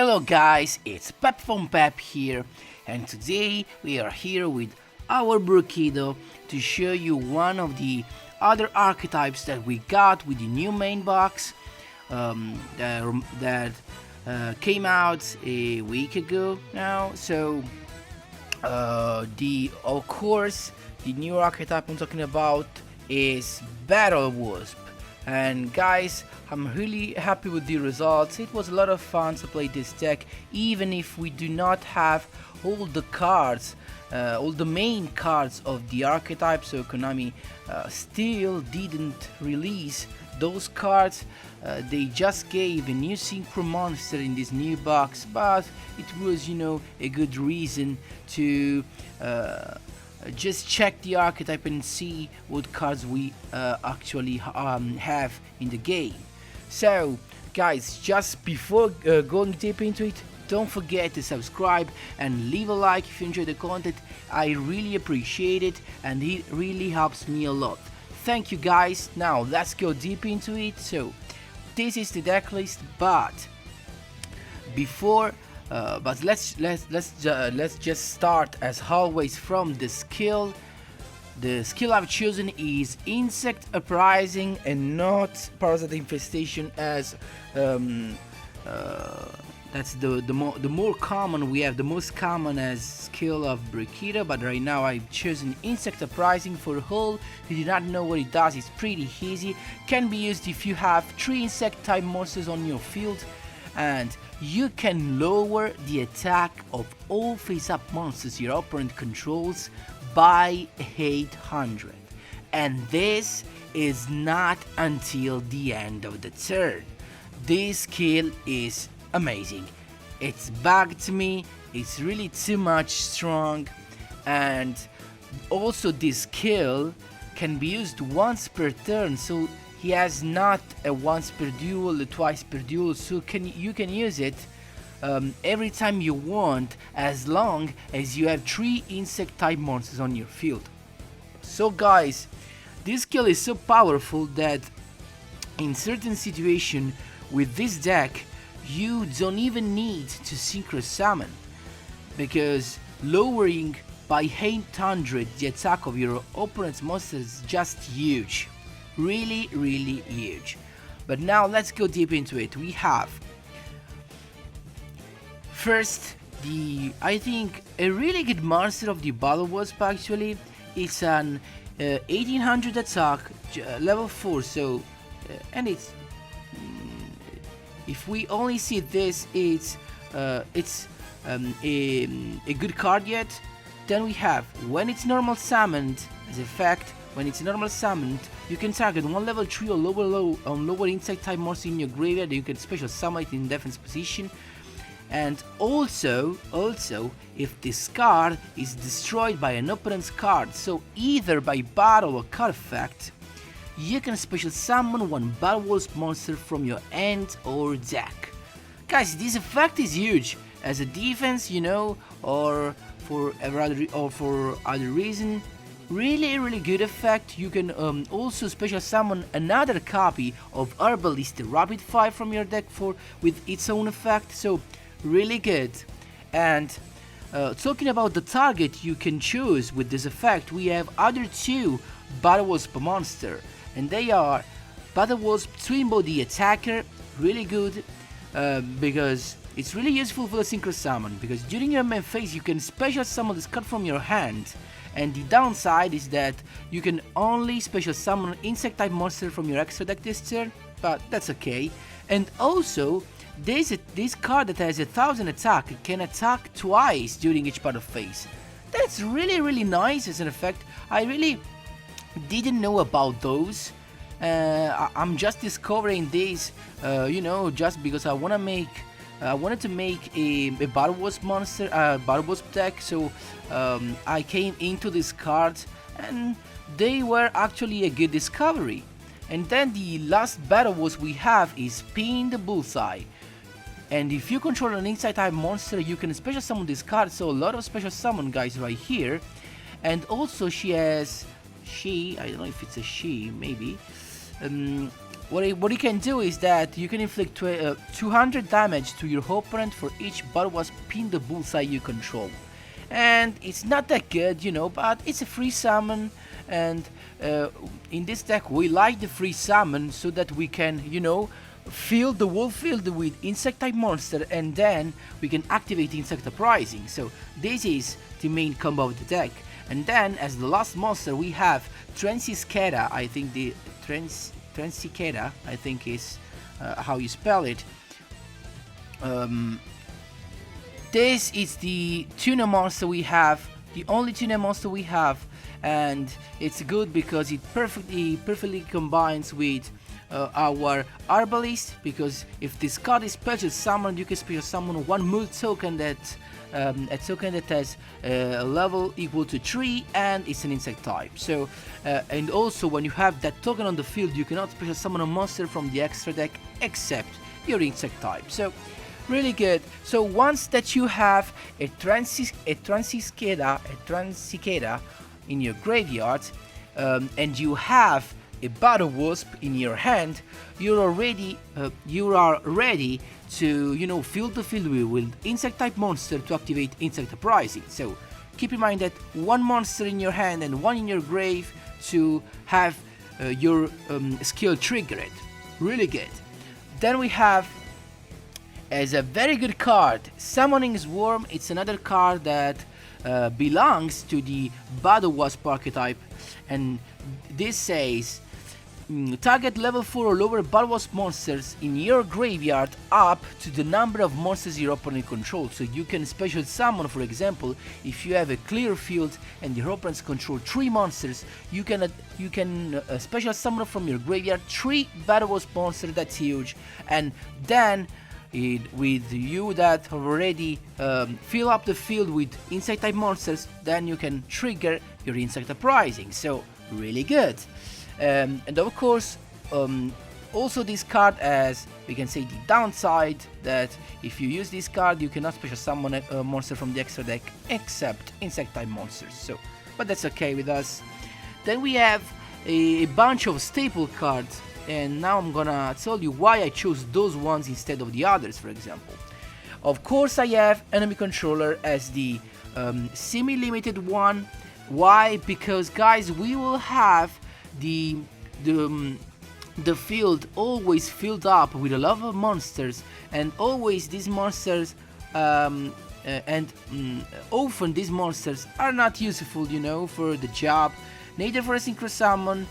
Hello guys, it's Pep from Pep here, and today we are here with our Brukido to show you one of the other archetypes that we got with the new main box that came out a week ago now. So of course the new archetype I'm talking about is BATTLEWASP. And guys, I'm really happy with the results. It was a lot of fun to play this deck, even if we do not have all the cards, all the main cards of the archetype. So Konami still didn't release those cards. They just gave a new synchro monster in this new box, but it was, a good reason to just check the archetype and see what cards we actually have in the game. So guys, just before going deep into it, don't forget to subscribe and leave a like if you enjoy the content. I really appreciate it and it really helps me a lot. Thank you guys. Now let's go deep into it. So this is the deck list, but let's just start as always from the skill. The skill I've chosen is Insect Uprising and not Parasite Infestation, as that's the more common we have, the most common as skill of Brukido. But right now I've chosen Insect Uprising for all who do not know what it does. It's pretty easy. Can be used if you have 3 insect type monsters on your field, and you can lower the attack of all face-up monsters your opponent controls by 800, and this is not until the end of the turn. This skill is amazing. It's bugged me, it's really too much strong, and also this skill can be used once per turn, so he has not a once per duel, a twice per duel, so you can use it every time you want, as long as you have 3 insect type monsters on your field. So guys, this skill is so powerful that in certain situations with this deck you don't even need to synchro summon, because lowering by 800 the attack of your opponent's monster is just huge. Really huge. But now let's go deep into it. We have first I think a really good monster of the BATTLEWASP. Actually, it's an 1800 attack, level 4. So and it's if we only see this, it's a good card yet. Then we have, when it's normal summoned, as a fact, when it's normal summoned, you can target one level 3 or lower insect type monster in your graveyard. You can special summon it in defense position. And also if this card is destroyed by an opponent's card, so either by battle or card effect, you can special summon one BATTLEWASP monster from your hand or deck. Guys, this effect is huge as a defense, or for other reason. Really good effect. You can also special summon another copy of Herbalist Rapid Fire from your deck with its own effect, so really good. And talking about the target you can choose with this effect, we have other 2 BATTLEWASP monster, and they are BATTLEWASP Twin Body Attacker, really good because it's really useful for the synchro summon, because during your main phase you can special summon this card from your hand. And the downside is that you can only special summon insect type monster from your extra deck this turn, but that's okay. And also, this card that has 1000 attack can attack twice during each battle phase. That's really nice as an effect. I really didn't know about those. I'm just discovering this, just because I wanted to make a BATTLEWASP monster, BATTLEWASP deck, so I came into these cards and they were actually a good discovery. And then the last BATTLEWASP we have is Pin the Bullseye. And if you control an insect type monster, you can special summon this card, so a lot of special summon guys right here. And also I don't know if it's a she, maybe. what you can do is that you can inflict 200 damage to your opponent for each BATTLEWASP in the bullseye you control. And it's not that good, you know, but it's a free summon, and in this deck we like the free summon so that we can, you know, fill the whole field with insect type monster, and then we can activate insect uprising. So this is the main combo of the deck. And then as the last monster we have Transicera. I think the Transicera, I think is how you spell it. This is the tuna monster we have, the only tuna monster we have, and it's good because it perfectly combines with our Arbalist, because if this card is special summoned, you can special summon one mold token that a token that has a level equal to 3 and it's an insect type. So and also when you have that token on the field, you cannot special summon a monster from the extra deck except your insect type. So really good. So once that you have a Transicera in your graveyard, and you have a BATTLEWASP in your hand, you are ready to, you know, fill the field with insect type monster to activate insect uprising. So keep in mind that one monster in your hand and one in your grave to have your skill triggered. Really good. Then we have, as a very good card, Summoning Swarm. It's another card that belongs to the BATTLEWASP archetype, and this says target level 4 or lower BATTLEWASP monsters in your graveyard up to the number of monsters your opponent controls. So you can special summon, for example, if you have a clear field and your opponents control 3 monsters, you can special summon from your graveyard 3 BATTLEWASP monsters. That's huge. And then with you that already fill up the field with insect type monsters, then you can trigger your insect uprising. So really good. And of course, also this card has, we can say, the downside that if you use this card, you cannot special summon a monster from the extra deck except insect type monsters. So, but that's okay with us. Then we have a bunch of staple cards, and now I'm gonna tell you why I chose those ones instead of the others. For example, of course I have Enemy Controller as the semi-limited one. Why? Because guys, we will have the field always filled up with a lot of monsters, and always these monsters often these monsters are not useful, you know, for the job, neither for a synchro summon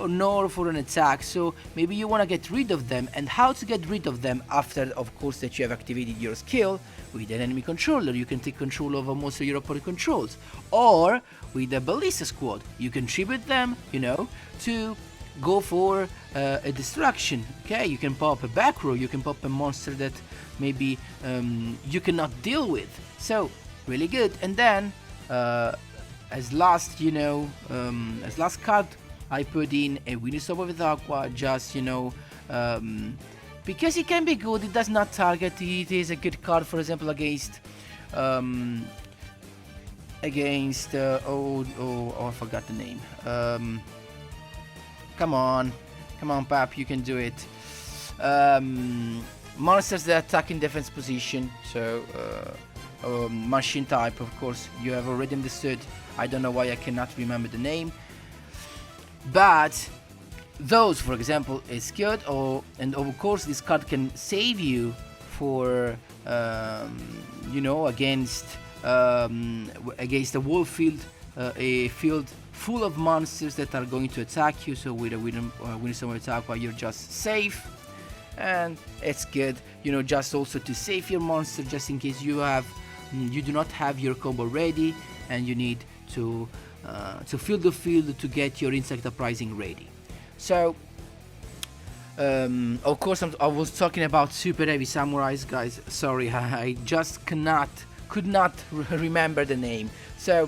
nor for an attack. So maybe you want to get rid of them, and how to get rid of them after, of course, that you have activated your skill. With an Enemy Controller, you can take control of a monster your opponent controls, or with a Ballista Squad, you can tribute them, you know, to go for a destruction. Okay, you can pop a back row, you can pop a monster that maybe you cannot deal with. So really good. And then as last, you know, as last card, I put in a Windstorm with Aqua, just, you know, because it can be good. It does not target. It is a good card, for example, against oh, I forgot the name. Come on, Pap, you can do it. Monsters that attack in defense position. So machine type, of course, you have already understood. I don't know why I cannot remember the name, but those, for example, is good. And of course, this card can save you for you know, against a wall field, a field full of monsters that are going to attack you. So with a Windstorm attack, while you're just safe, and it's good, you know, just also to save your monster, just in case you do not have your combo ready and you need to fill the field to get your insect uprising ready. So of course I was talking about super heavy samurais, guys. Sorry, I just could not remember the name. So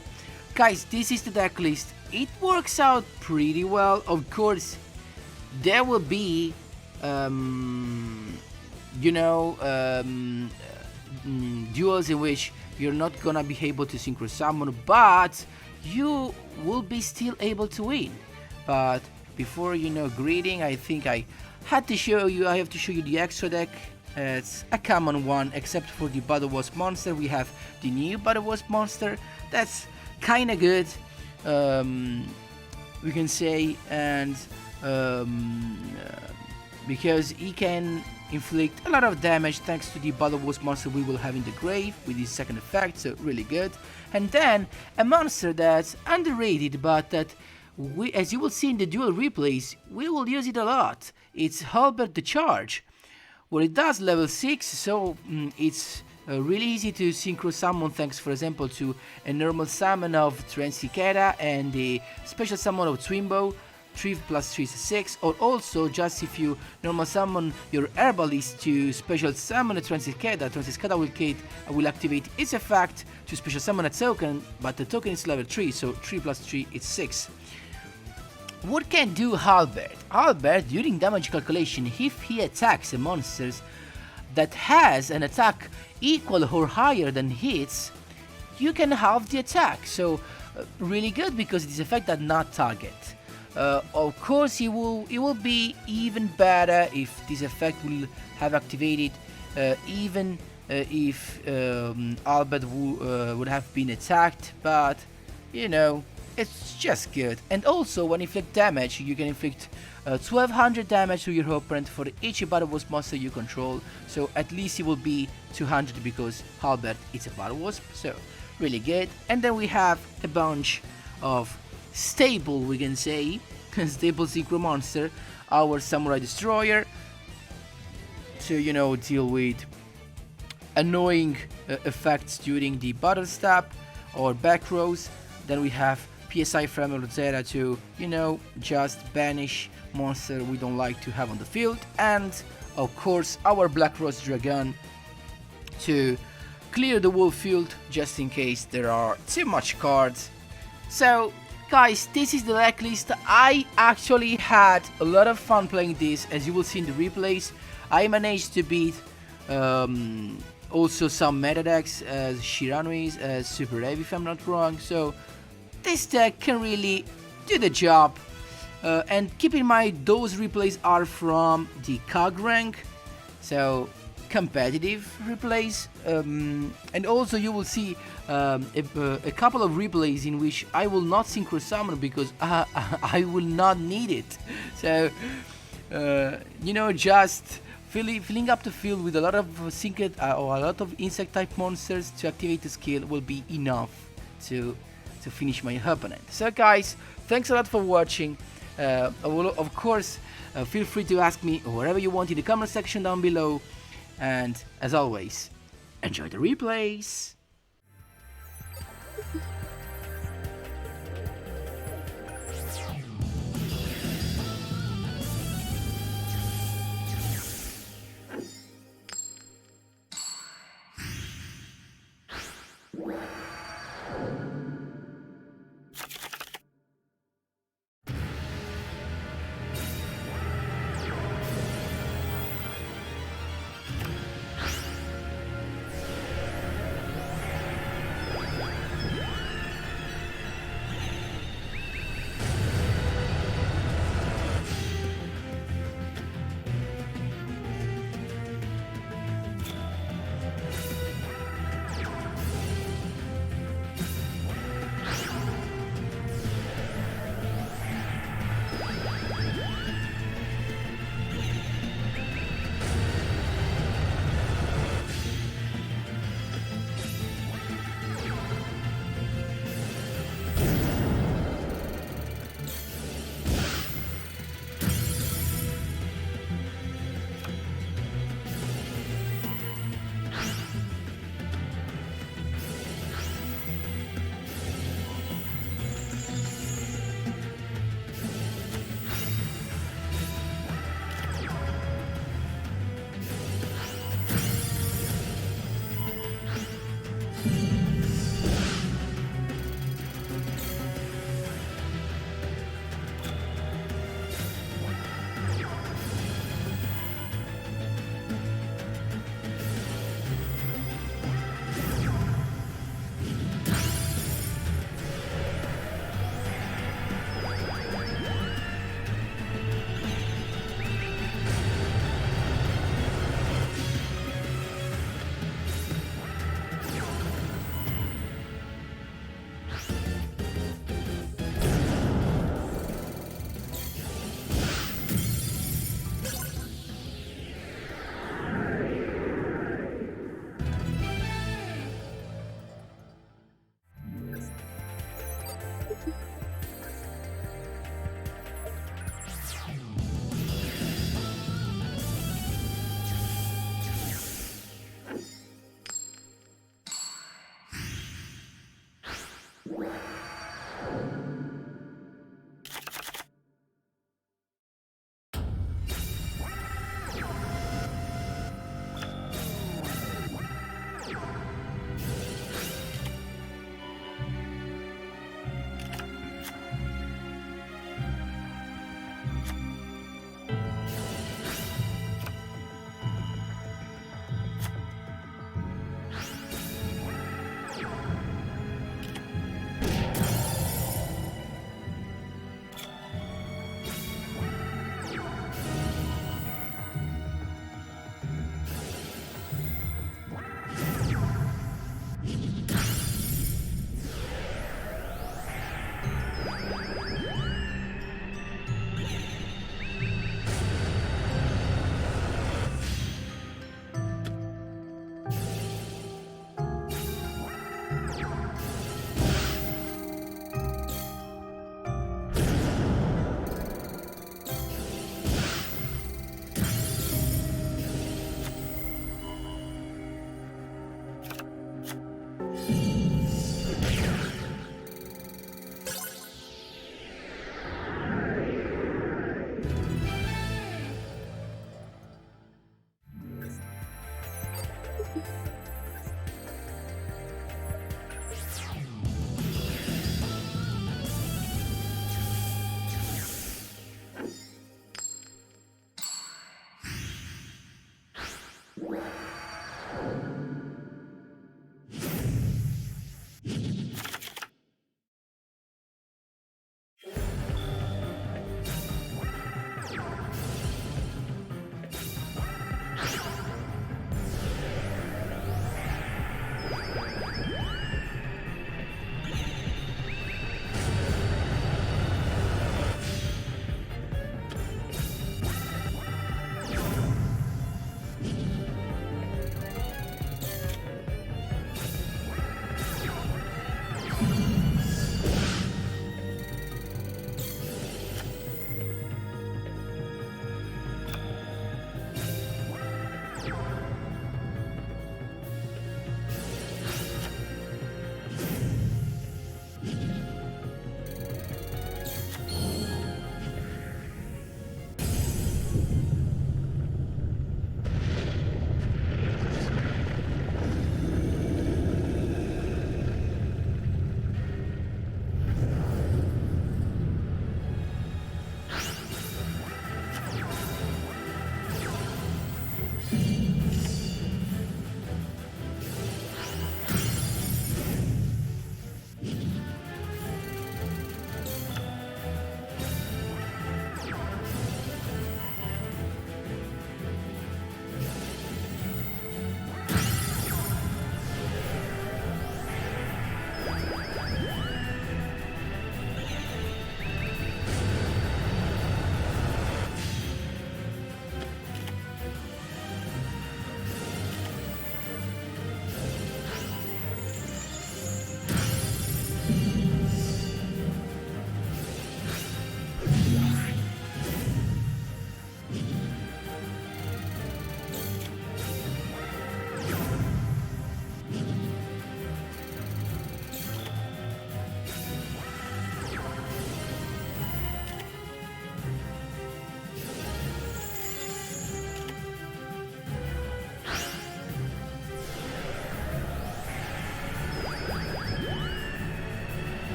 guys, this is the deck list. It works out pretty well. Of course there will be you know, duels in which you're not gonna be able to synchro summon, but you will be still able to win. But before greeting, I think I have to show you the extra deck. It's a common one, except for the BATTLEWASP monster. We have the new BATTLEWASP monster. That's kinda good, we can say, and because he can inflict a lot of damage thanks to the BATTLEWASP monster we will have in the grave with his second effect, so really good. And then a monster that's underrated, but that as you will see in the duel replays, we will use it a lot. It's Halberd the Charge. Well, it does level 6, so it's really easy to synchro summon thanks, for example, to a normal summon of Transicata and the special summon of Twinbow. 3 plus 3 is 6, or also just if you normal summon your herbalist to special summon a Transicata will activate its effect to special summon a token, but the token is level 3, so 3 plus 3 is 6. What can do Halberd? Halberd, during damage calculation, if he attacks a monster that has an attack equal or higher than hits, you can halve the attack, so really good because this effect does not target. Of course, it will be even better if this effect will have activated even if Albert would have been attacked, but it's just good. And also, when you inflict damage, you can inflict 1200 damage to your opponent for each BATTLEWASP monster you control, so at least it will be 200 because Halberd is a BATTLEWASP, so really good. And then we have a bunch of stable, we can say, stable synchro monster, our Samurai Destroyer, to deal with annoying effects during the battle step or back rows. Then we have PSI from Rosetta to just banish monster we don't like to have on the field, and of course our Black Rose Dragon to clear the whole field just in case there are too much cards. So guys, this is the deck list. I actually had a lot of fun playing this, as you will see in the replays. I managed to beat also some meta decks as Shiranui's, as Super Heavy if I'm not wrong, so this deck can really do the job. And keep in mind, those replays are from the COG rank, so competitive replays, and also you will see a couple of replays in which I will not synchro summon because I will not need it. So just filling up the field with a lot of synced or a lot of insect type monsters to activate the skill will be enough to finish my opponent. So guys, thanks a lot for watching. Of course, feel free to ask me whatever you want in the comment section down below. And as always, enjoy the replays!